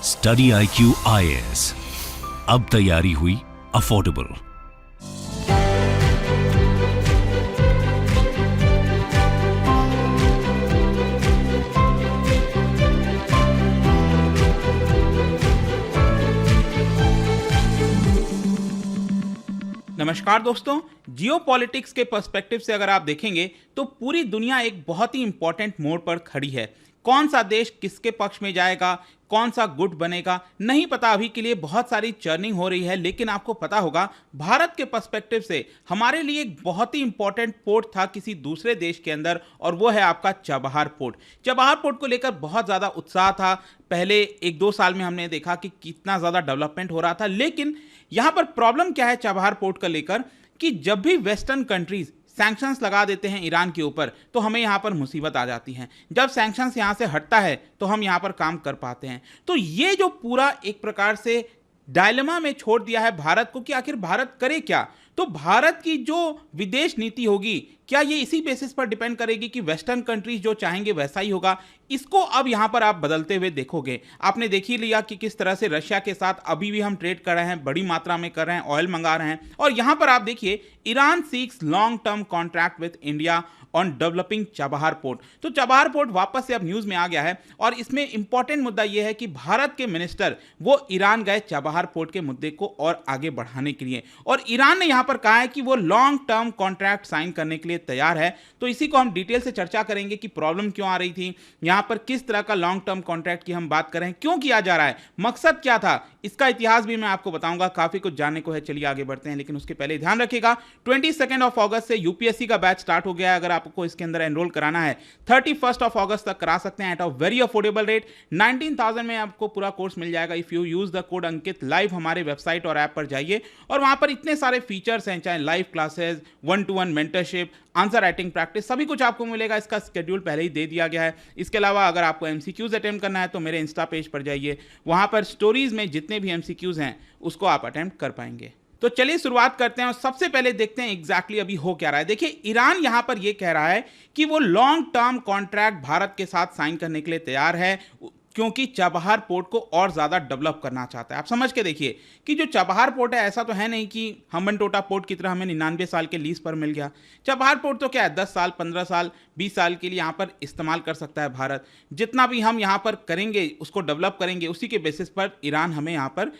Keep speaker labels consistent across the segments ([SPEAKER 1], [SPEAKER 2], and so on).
[SPEAKER 1] Study IQ IAS, अब तैयारी हुई अफोर्डेबल।
[SPEAKER 2] नमस्कार दोस्तों, जियोपॉलिटिक्स के पर्सपेक्टिव से अगर आप देखेंगे तो पूरी दुनिया एक बहुत ही इंपॉर्टेंट मोड़ पर खड़ी है। कौन सा देश किसके पक्ष में जाएगा, कौन सा गुट बनेगा, नहीं पता। अभी के लिए बहुत सारी चर्निंग हो रही है, लेकिन आपको पता होगा भारत के पर्सपेक्टिव से हमारे लिए एक बहुत ही इंपॉर्टेंट पोर्ट था किसी दूसरे देश के अंदर, और वो है आपका चाबहार पोर्ट। चाबहार पोर्ट को लेकर बहुत ज़्यादा उत्साह था। पहले 1-2 साल में हमने देखा कि कितना ज़्यादा डेवलपमेंट हो रहा था, लेकिन यहाँ पर प्रॉब्लम क्या है चाबहार पोर्ट को लेकर कि जब भी वेस्टर्न कंट्रीज सैंक्शंस लगा देते हैं ईरान के ऊपर तो हमें यहाँ पर मुसीबत आ जाती है। जब सैंक्शंस यहाँ से हटता है तो हम यहाँ पर काम कर पाते हैं। तो ये जो पूरा एक प्रकार से डायलेमा में छोड़ दिया है भारत को कि आखिर भारत करे क्या। तो भारत की जो विदेश नीति होगी, क्या ये इसी बेसिस पर डिपेंड करेगी कि वेस्टर्न कंट्रीज जो चाहेंगे वैसा ही होगा? इसको अब यहाँ पर आप बदलते हुए देखोगे। आपने देख ही लिया कि किस तरह से रशिया के साथ अभी भी हम ट्रेड कर रहे हैं, बड़ी मात्रा में कर रहे हैं, ऑयल मंगा रहे हैं। और यहाँ पर आप देखिए, Iran seeks long term contract with India on developing Chabahar port. तो चाबहार पोर्ट वापस से अब न्यूज में आ गया है, और इसमें इंपॉर्टेंट मुद्दा यह है कि भारत के मिनिस्टर वो ईरान गए चाबहार पोर्ट के मुद्दे को और आगे बढ़ाने के लिए, और ईरान ने यहां पर कहा है कि वो लॉन्ग टर्म कॉन्ट्रैक्ट साइन करने के लिए तैयार है। तो इसी को हम डिटेल से चर्चा करेंगे कि प्रॉब्लम क्यों आ रही थी, यहां पर किस तरह का लॉन्ग टर्म कॉन्ट्रैक्ट की हम बात करें, क्यों किया जा रहा है, मकसद क्या था, इसका इतिहास भी मैं आपको बताऊंगा। काफी कुछ जानने को है, चलिए आगे बढ़ते हैं। लेकिन उसके पहले ध्यान रखिएगा, 22 अगस्त से यूपीएससी का बैच स्टार्ट हो गया है। अगर आपको इसके अंदर एनरोल कराना है 31 अगस्त तक करा सकते हैं at a very affordable rate. 19,000 में आपको पूरा कोर्स मिल जाएगा if you use the code Ankit live. हमारे वेबसाइट और ऐप पर जाइए, और वहां पर इतने सारे फीचर्स हैं, चाहे live classes, 1-to-1 mentorship, answer writing practice, सभी कुछ आपको मिलेगा। इसका शेड्यूल पहले ही दे दिया गया है। इसके अलावा अगर आपको एमसीक्यूज अटेम्प्ट करना है तो मेरे इंस्टा पेज पर जाइए, वहां पर स्टोरीज में जितने भी एमसीक्यूज हैं उसको आप अटेम्प्ट कर पाएंगे। तो चलिए शुरुआत करते हैं, और सबसे पहले देखते हैं एग्जैक्टली अभी हो क्या रहा है। देखिए, ईरान यहां पर यह कह रहा है कि वो लॉन्ग टर्म कॉन्ट्रैक्ट भारत के साथ साइन करने के लिए तैयार है, क्योंकि चाबहार पोर्ट को और ज्यादा डेवलप करना चाहता है। आप समझ के देखिए कि जो चाबहार पोर्ट है, ऐसा तो है नहीं कि हम्बनटोटा पोर्ट की तरह हमें 99 साल के लीज पर मिल गया। चाबहार पोर्ट तो क्या है, 10 साल, 15 साल, 20 साल के लिए यहाँ पर इस्तेमाल कर सकता है भारत। जितना भी हम यहाँ पर करेंगे, उसको डेवलप करेंगे, उसी के बेसिस पर ईरान हमें यहाँ पर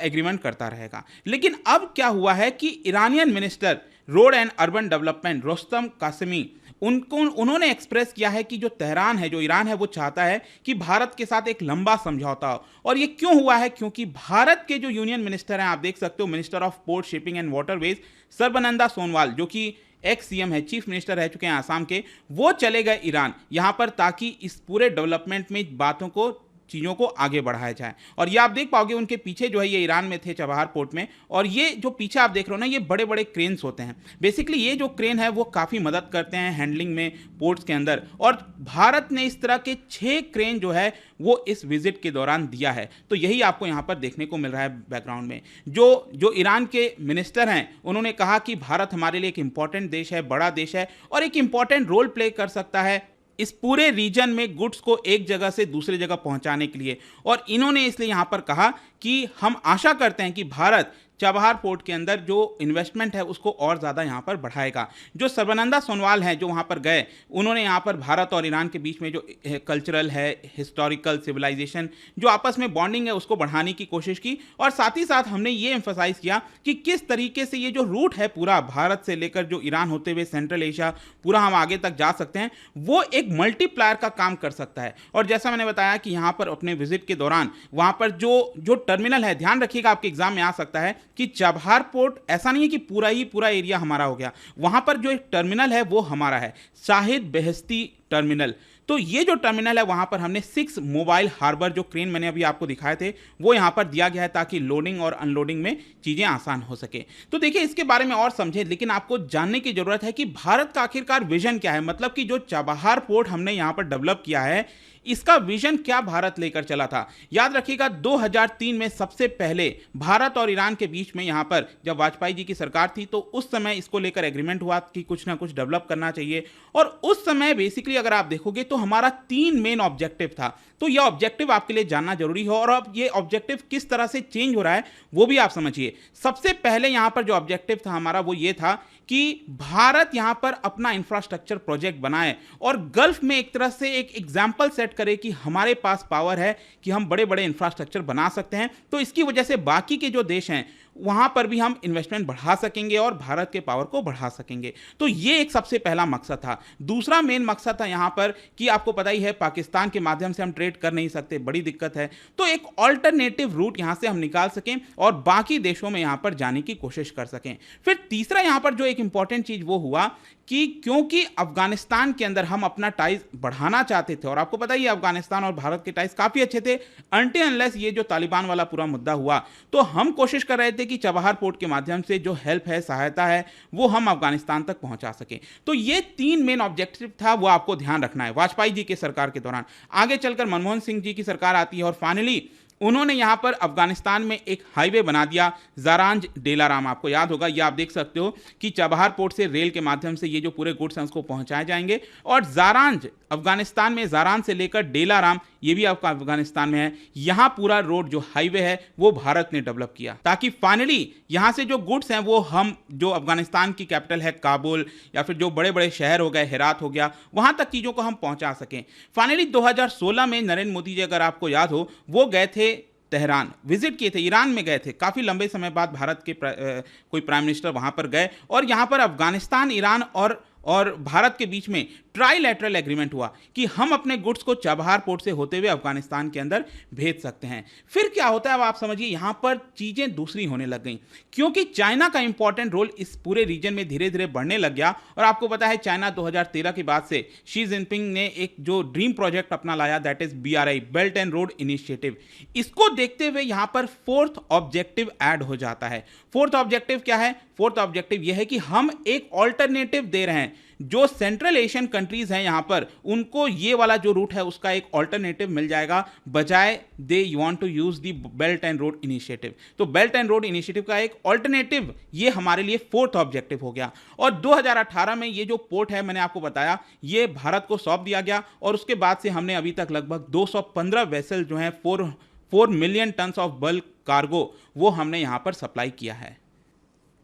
[SPEAKER 2] एग्रीमेंट करता रहेगा। लेकिन अब क्या हुआ है कि Iranian minister road and urban development Rostam Qasemi, उन्होंने एक्सप्रेस किया है कि जो तेहरान है, जो ईरान है, वो चाहता है कि भारत के साथ एक लंबा समझौता हो। और ये क्यों हुआ है? क्योंकि भारत के जो यूनियन मिनिस्टर हैं, आप देख सकते हो, minister of port, shipping and waterways Sarbananda Sonowal, जो कि एक्स सीएम है, चीफ मिनिस्टर रह चुके हैं आसाम के, वो चले गए ईरान यहां पर, ताकि इस पूरे डेवलपमेंट में बातों को, चीज़ों को आगे बढ़ाया जाए। और ये आप देख पाओगे, उनके पीछे जो है, ये ईरान में थे चाबहार पोर्ट में, और ये जो पीछे आप देख रहे हो ना, ये बड़े बड़े क्रेन्स होते हैं। बेसिकली ये जो क्रेन है वो काफ़ी मदद करते हैं हैंडलिंग में पोर्ट्स के अंदर, और भारत ने इस तरह के 6 क्रेन जो है वो इस विजिट के दौरान दिया है। तो यही आपको यहाँ पर देखने को मिल रहा है बैकग्राउंड में। जो ईरान के मिनिस्टर हैं, उन्होंने कहा कि भारत हमारे लिए एक इंपॉर्टेंट देश है, बड़ा देश है, और एक इंपॉर्टेंट रोल प्ले कर सकता है इस पूरे रीजन में गुड्स को एक जगह से दूसरी जगह पहुंचाने के लिए। और इन्होंने इसलिए यहां पर कहा कि हम आशा करते हैं कि भारत चाबहार पोर्ट के अंदर जो इन्वेस्टमेंट है उसको और ज़्यादा यहाँ पर बढ़ाएगा। जो सर्बानंद सोनोवाल हैं, जो वहाँ पर गए, उन्होंने यहाँ पर भारत और ईरान के बीच में जो कल्चरल है, हिस्टोरिकल, सिविलाइजेशन, जो आपस में बॉन्डिंग है, उसको बढ़ाने की कोशिश की। और साथ ही साथ हमने ये एम्फसाइज किया कि किस तरीके से ये जो रूट है पूरा, भारत से लेकर जो ईरान होते हुए सेंट्रल एशिया, पूरा हम आगे तक जा सकते हैं, वो एक मल्टीप्लायर का काम कर सकता है। और जैसा मैंने बताया कि यहाँ पर अपने विजिट के दौरान वहाँ पर जो टर्मिनल है, ध्यान रखिएगा आपके एग्जाम में आ सकता है कि चाबहार पोर्ट ऐसा नहीं है कि पूरा एरिया हमारा हो गया। वहां पर जो एक टर्मिनल है वो हमारा है, शाहिद बेहस्ती टर्मिनल। तो ये जो टर्मिनल है, वहां पर हमने 6 मोबाइल हार्बर, जो क्रेन मैंने अभी आपको दिखाए थे, वो यहां पर दिया गया है, ताकि लोडिंग और अनलोडिंग में चीजें आसान हो सके। तो देखिए, इसके बारे में और समझे, लेकिन आपको जानने की जरूरत है कि भारत का आखिरकार विजन क्या है। मतलब कि जो चाबहार पोर्ट हमने यहां पर डेवलप किया है, इसका विजन क्या भारत लेकर चला था। याद रखिएगा 2003 में सबसे पहले भारत और ईरान के बीच में यहां पर जब वाजपेयी जी की सरकार थी तो उस समय इसको लेकर एग्रीमेंट हुआ कि कुछ ना कुछ डेवलप करना चाहिए। और उस समय बेसिकली अगर आप देखोगे तो हमारा 3 मेन ऑब्जेक्टिव था। तो यह ऑब्जेक्टिव आपके लिए जानना जरूरी है और अब ये ऑब्जेक्टिव किस तरह से चेंज हो रहा है वो भी आप समझिए। सबसे पहले यहां पर जो ऑब्जेक्टिव था हमारा वो ये था कि भारत यहां पर अपना इंफ्रास्ट्रक्चर प्रोजेक्ट बनाए और गल्फ में एक तरह से एक एग्जाम्पल सेट करे कि हमारे पास पावर है कि हम बड़े बड़े इंफ्रास्ट्रक्चर बना सकते हैं। तो इसकी वजह से बाकी के जो देश हैं वहां पर भी हम इन्वेस्टमेंट बढ़ा सकेंगे और भारत के पावर को बढ़ा सकेंगे। तो ये एक सबसे पहला मकसद था। दूसरा मेन मकसद था यहां पर कि आपको पता ही है पाकिस्तान के माध्यम से हम ट्रेड कर नहीं सकते, बड़ी दिक्कत है। तो एक ऑल्टरनेटिव रूट यहां से हम निकाल सकें और बाकी देशों में यहां पर जाने की कोशिश कर सकें। फिर तीसरा यहां पर जो एक इंपॉर्टेंट चीज वो हुआ कि क्योंकि अफगानिस्तान के अंदर हम अपना टाइज बढ़ाना चाहते थे और आपको पता ही है अफगानिस्तान और भारत के टाइज काफी अच्छे थे अनटिल अनलेस ये जो तालिबान वाला पूरा मुद्दा हुआ। तो हम कोशिश कर रहे थे कि चबहार पोर्ट के माध्यम से जो हेल्प है, सहायता है, वो हम अफगानिस्तान तक पहुंचा सकें। तो ये 3 मेन ऑब्जेक्टिव था, वो आपको ध्यान रखना है वाजपेयी जी के सरकार के दौरान। आगे चलकर मनमोहन सिंह जी की सरकार आती है और फाइनली उन्होंने यहां पर अफगानिस्तान में एक हाईवे बना दिया, जारांज डेलाराम। आपको याद होगा, ये आप देख सकते हो कि चबहार पोर्ट से रेल के माध्यम से ये जो पूरे गुड्स हैं उसको पहुंचाए जाएंगे और जारांज अफगानिस्तान में, जारान से लेकर डेलाराम ये भी आपका अफगानिस्तान में है। यहां पूरा रोड जो हाईवे है वो भारत ने डेवलप किया ताकि फाइनली यहां से जो गुड्स हैं वो हम जो अफगानिस्तान की कैपिटल है काबुल या फिर जो बड़े बड़े शहर हो गए, हेरात हो गया, वहां तक चीजों को हम पहुंचा सकें। फाइनली 2016 में नरेंद्र मोदी जी, अगर आपको याद हो, वो गए थे तेहरान, विजिट किए थे, ईरान में गए थे। काफी लंबे समय बाद भारत के कोई प्राइम मिनिस्टर वहां पर गए और यहां पर अफगानिस्तान, ईरान और भारत के बीच में ट्राइलैटरल एग्रीमेंट हुआ कि हम अपने गुड्स को चबहार पोर्ट से होते हुए अफगानिस्तान के अंदर भेज सकते हैं। फिर क्या होता है अब आप समझिए, यहां पर चीजें दूसरी होने लग गई क्योंकि चाइना का इंपॉर्टेंट रोल इस पूरे रीजन में धीरे धीरे बढ़ने लग गया। और आपको पता है चाइना 2013 के बाद से शी जिनपिंग ने एक जो ड्रीम प्रोजेक्ट अपना लाया, that is BRI, belt and road initiative. इसको देखते हुए यहां पर 4th ऑब्जेक्टिव ऐड हो जाता है। 4th ऑब्जेक्टिव क्या है? 4th ऑब्जेक्टिव यह है कि हम एक ऑल्टरनेटिव दे रहे हैं, जो सेंट्रल एशियन कंट्रीज हैं यहां पर उनको ये वाला जो रूट है उसका एक ऑल्टरनेटिव मिल जाएगा, बजाय they want to use the belt and road initiative. तो बेल्ट एंड रोड इनिशिएटिव का एक ऑल्टरनेटिव ये हमारे लिए 4th ऑब्जेक्टिव हो गया। और 2018 में ये जो पोर्ट है मैंने आपको बताया ये भारत को सौंप दिया गया और उसके बाद से हमने अभी तक लगभग 215 वेसल जो है 4 million ton of bulk cargo वो हमने यहां पर सप्लाई किया है।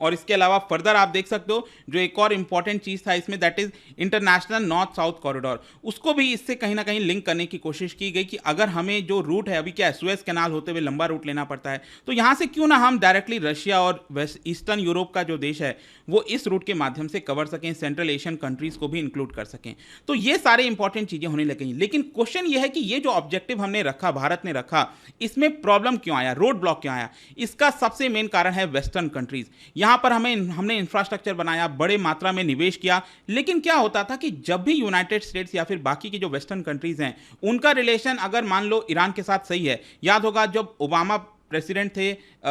[SPEAKER 2] और इसके अलावा फर्दर आप देख सकते हो जो एक और इंपॉर्टेंट चीज था इसमें, that is international north south corridor. उसको भी इससे कहीं ना कहीं लिंक करने की कोशिश की गई कि अगर हमें जो रूट है, अभी क्या है, सुएज कैनाल होते हुए लंबा रूट लेना पड़ता है, तो यहां से क्यों ना हम डायरेक्टली रशिया और वेस्ट ईस्टर्न यूरोप का जो देश है वो इस रूट के माध्यम से कवर सकें, सेंट्रल एशियन कंट्रीज को भी इंक्लूड कर सकें। तो ये सारे इंपॉर्टेंट चीजें होने लगी। लेकिन क्वेश्चन ये है कि ये जो ऑब्जेक्टिव हमने रखा, भारत ने रखा, इसमें प्रॉब्लम क्यों आया, रोड ब्लॉक क्यों आया? इसका सबसे मेन कारण है वेस्टर्न कंट्रीज। यहां पर हमने इंफ्रास्ट्रक्चर बनाया, बड़े मात्रा में निवेश किया, लेकिन क्या होता था कि जब भी यूनाइटेड स्टेट्स या फिर बाकी की जो वेस्टर्न कंट्रीज हैं उनका रिलेशन अगर मान लो ईरान के साथ सही है, याद होगा जब ओबामा प्रेसिडेंट थे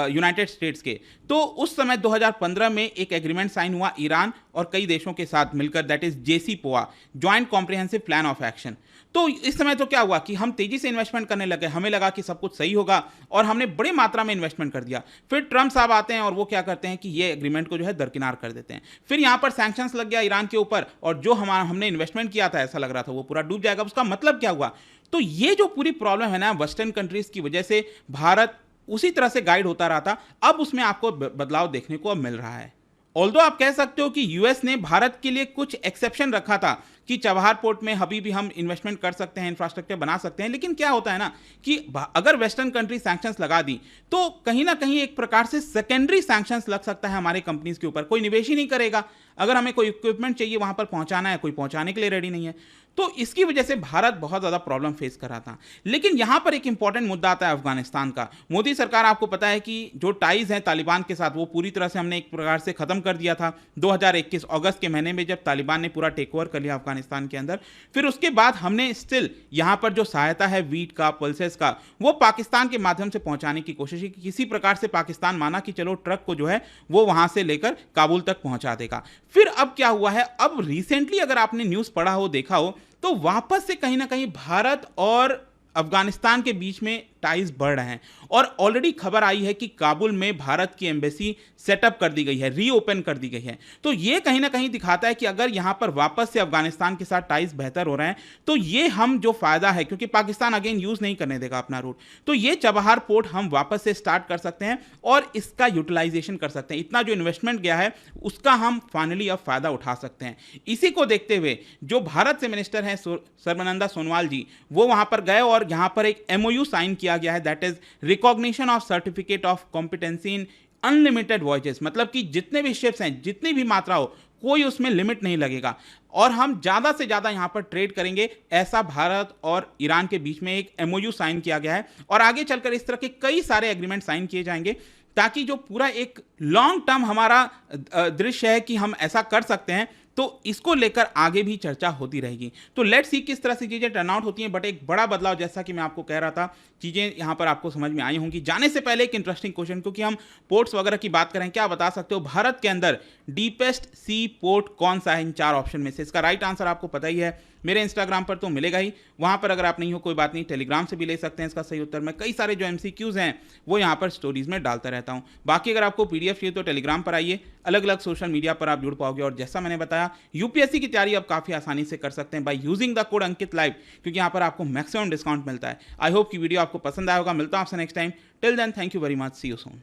[SPEAKER 2] यूनाइटेड स्टेट्स के, तो उस समय 2015 में एक एग्रीमेंट साइन हुआ ईरान और कई देशों के साथ मिलकर, that is JCPOA, joint comprehensive plan of action. तो इस समय तो क्या हुआ कि हम तेजी से इन्वेस्टमेंट करने लगे, हमें लगा कि सब कुछ सही होगा और हमने बड़ी मात्रा में इन्वेस्टमेंट कर दिया। फिर ट्रम्प साहब आते हैं और वो क्या करते हैं कि ये एग्रीमेंट को जो है दरकिनार कर देते हैं। फिर यहां पर सैंक्शंस लग गया ईरान के ऊपर और जो हमने इन्वेस्टमेंट किया था ऐसा लग रहा था वो पूरा डूब जाएगा। उसका मतलब क्या हुआ? तो ये जो पूरी प्रॉब्लम है ना वेस्टर्न कंट्रीज की वजह से भारत उसी तरह से गाइड होता रहा था, अब उसमें आपको बदलाव देखने को अब मिल रहा है। ऑल्दो आप कह सकते हो कि यूएस ने भारत के लिए कुछ एक्सेप्शन रखा था कि चबहार पोर्ट में अभी भी हम इन्वेस्टमेंट कर सकते हैं, इंफ्रास्ट्रक्चर बना सकते हैं, लेकिन क्या होता है ना कि अगर वेस्टर्न कंट्री सैंक्शंस लगा दी तो कहीं ना कहीं एक प्रकार से सेकेंडरी सैंक्शंस लग सकता है हमारे कंपनीज के ऊपर। कोई निवेश ही नहीं करेगा। अगर हमें कोई इक्विपमेंट चाहिए वहां पर पहुंचाना है, कोई पहुंचाने के लिए रेडी नहीं है। तो इसकी वजह से भारत बहुत ज्यादा प्रॉब्लम फेस कर रहा था। लेकिन यहां पर एक इंपॉर्टेंट मुद्दा आता है अफगानिस्तान का। मोदी सरकार, आपको पता है कि जो टाइज हैं तालिबान के साथ वो पूरी तरह से हमने एक प्रकार से खत्म कर दिया था 2021 अगस्त के महीने में, जब तालिबान ने पूरा टेक ओवर कर लिया अफगानिस्तान के अंदर। फिर उसके बाद हमने स्टिल यहां पर जो सहायता है वीट का, पल्सेस का, वो पाकिस्तान के माध्यम से पहुंचाने की कोशिश की। किसी प्रकार से पाकिस्तान माना कि चलो ट्रक को जो है वो वहां से लेकर काबुल तक पहुंचा देगा। फिर अब क्या हुआ है, अब रिसेंटली अगर आपने न्यूज पढ़ा हो, देखा हो, तो वापस से कहीं ना कहीं भारत और अफगानिस्तान के बीच में टाइज बढ़ रहे हैं और ऑलरेडी खबर आई है कि काबुल में भारत की एम्बेसी सेटअप कर दी गई है, रीओपन कर दी गई है। तो ये कहीं ना कहीं दिखाता है कि अगर यहां पर वापस से अफगानिस्तान के साथ टाइज बेहतर हो रहे हैं तो ये हम जो फायदा है, क्योंकि पाकिस्तान अगेन यूज नहीं करने देगा अपना रूट, तो ये चबहार पोर्ट हम वापस से स्टार्ट कर सकते हैं और इसका यूटिलाइजेशन कर सकते हैं। इतना जो इन्वेस्टमेंट गया है उसका हम फाइनली अब फायदा उठा सकते हैं। इसी को देखते हुए जो भारत से मिनिस्टर हैं सर्बानंद सोनोवाल जी, वो वहां पर गए और यहां पर एक एमओयू साइन किया गया है, that is recognition of certificate of competency in unlimited voyages. मतलब कि जितने भी शिप्स हैं, जितनी भी मात्रा हो, कोई उसमें लिमिट नहीं लगेगा और हम ज्यादा से ज्यादा यहां पर ट्रेड करेंगे, ऐसा भारत और ईरान के बीच में एक एमओयू साइन किया गया है। और आगे चलकर इस तरह के कई सारे एग्रीमेंट साइन किए जाएंगे ताकि जो पूरा एक लॉन्ग टर्म हमारा दृश्य है कि हम ऐसा कर सकते हैं, तो इसको लेकर आगे भी चर्चा होती रहेगी। तो लेट्स सी किस तरह से चीजें टर्न आउट होती हैं। बट एक बड़ा बदलाव, जैसा कि मैं आपको कह रहा था, चीजें यहां पर आपको समझ में आई होंगी। जाने से पहले एक इंटरेस्टिंग क्वेश्चन, क्योंकि हम पोर्ट्स वगैरह की बात करें, क्या बता सकते हो भारत के अंदर डीपेस्ट सी पोर्ट कौन सा है इन 4 ऑप्शन में से? इसका राइट आंसर आपको पता ही है, मेरे इंस्टाग्राम पर तो मिलेगा ही, वहां पर अगर आप नहीं हो कोई बात नहीं, टेलीग्राम से भी ले सकते हैं इसका सही उत्तर। मैं कई सारे जो एमसीक्यूज हैं वो यहां पर स्टोरीज में डालता रहता हूं। बाकी अगर आपको पीडीएफ चाहिए तो टेलीग्राम पर आइए, अलग अलग सोशल मीडिया पर आप जुड़ पाओगे। और जैसा मैंने बताया, यूपीएससी की तैयारी अब काफी आसानी से कर सकते हैं by using the code Ankit live, क्योंकि यहां पर आपको मैक्सिमम डिस्काउंट मिलता है। आई होप कि वीडियो आपको पसंद आया होगा। मिलता हूं आपसे next time. Till then, thank you very much, see you soon.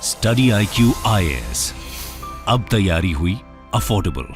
[SPEAKER 1] Study IQ IAS, अब तैयारी हुई अफोर्डेबल।